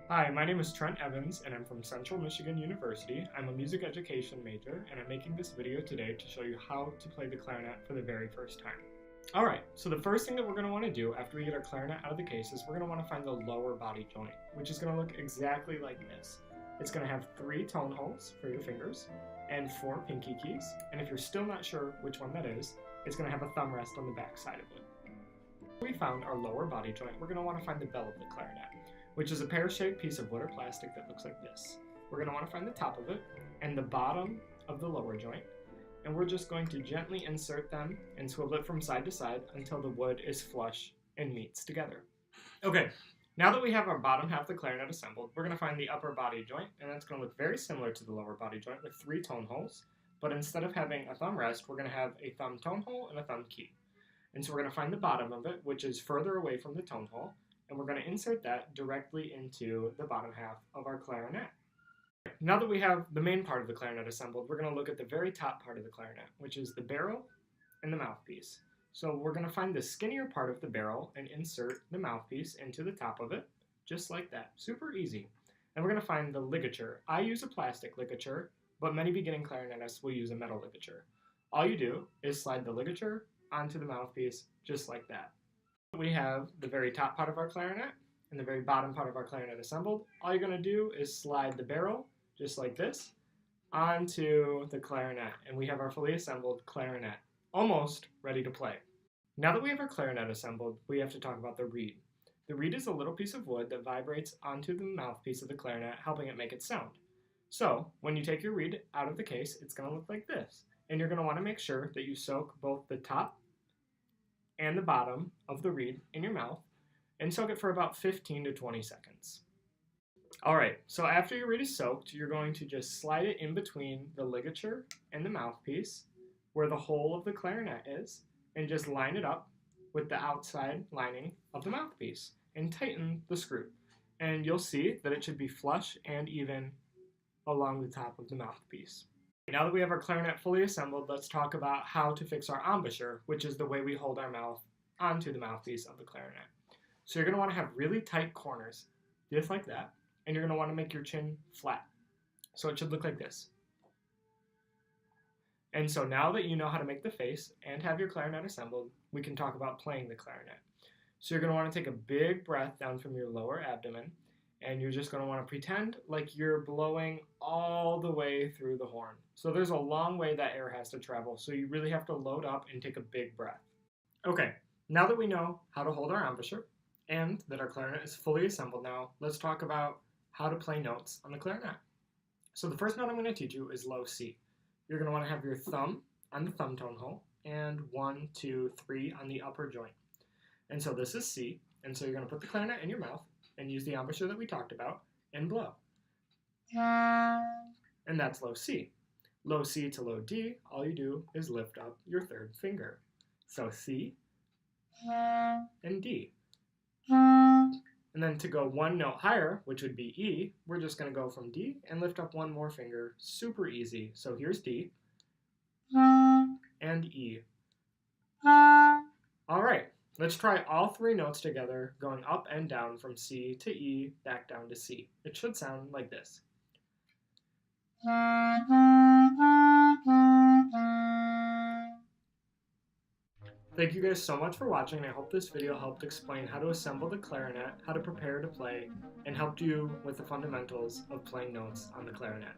Hi, my name is Trent Evans and I'm from Central Michigan University. I'm a music education major and I'm making this video today to show you how to play the clarinet for the very first time. Alright, so the first thing that we're going to want to do after we get our clarinet out of the case is we're going to want to find the lower body joint, which is going to look exactly like this. It's going to have 3 tone holes for your fingers and 4 pinky keys, and if you're still not sure which one that is, it's going to have a thumb rest on the back side of it. After we found our lower body joint, we're going to want to find the bell of the clarinet, which is a pear-shaped piece of wood or plastic that looks like this. We're going to want to find the top of it and the bottom of the lower joint, and we're just going to gently insert them and swivel it from side to side until the wood is flush and meets together. Okay, now that we have our bottom half of the clarinet assembled, we're going to find the upper body joint, and that's going to look very similar to the lower body joint with 3 tone holes, but instead of having a thumb rest, we're going to have a thumb tone hole and a thumb key. And so we're going to find the bottom of it, which is further away from the tone hole, and we're going to insert that directly into the bottom half of our clarinet. Now that we have the main part of the clarinet assembled, we're going to look at the very top part of the clarinet, which is the barrel and the mouthpiece. So we're going to find the skinnier part of the barrel and insert the mouthpiece into the top of it, just like that. Super easy. And we're going to find the ligature. I use a plastic ligature, but many beginning clarinetists will use a metal ligature. All you do is slide the ligature onto the mouthpiece, just like that. We have the very top part of our clarinet and the very bottom part of our clarinet assembled. All you're going to do is slide the barrel, just like this, onto the clarinet, and we have our fully assembled clarinet, almost ready to play. Now that we have our clarinet assembled, we have to talk about the reed. The reed is a little piece of wood that vibrates onto the mouthpiece of the clarinet, helping it make its sound. So, when you take your reed out of the case, it's going to look like this, and you're going to want to make sure that you soak both the top and the bottom of the reed in your mouth and soak it for about 15 to 20 seconds. Alright, so after your reed is soaked, you're going to just slide it in between the ligature and the mouthpiece where the hole of the clarinet is, and just line it up with the outside lining of the mouthpiece and tighten the screw. And you'll see that it should be flush and even along the top of the mouthpiece. Now that we have our clarinet fully assembled, let's talk about how to fix our embouchure, which is the way we hold our mouth onto the mouthpiece of the clarinet. So you're going to want to have really tight corners, just like that, and you're going to want to make your chin flat. So it should look like this. And so now that you know how to make the face and have your clarinet assembled, we can talk about playing the clarinet. So you're going to want to take a big breath down from your lower abdomen, and you're just going to want to pretend like you're blowing all the way through the horn. So there's a long way that air has to travel, so you really have to load up and take a big breath. Okay, now that we know how to hold our embouchure and that our clarinet is fully assembled now, let's talk about how to play notes on the clarinet. So the first note I'm going to teach you is low C. You're going to want to have your thumb on the thumb tone hole and 1, 2, 3 on the upper joint. And so this is C, and so you're going to put the clarinet in your mouth and use the embouchure that we talked about and blow. And that's low C. Low C to low D, all you do is lift up your third finger. So C and D. And then to go one note higher, which would be E, we're just going to go from D and lift up one more finger. Super easy. So here's D and E. All right, let's try all 3 notes together, going up and down from C to E, back down to C. It should sound like this. Thank you guys so much for watching, and I hope this video helped explain how to assemble the clarinet, how to prepare to play, and helped you with the fundamentals of playing notes on the clarinet.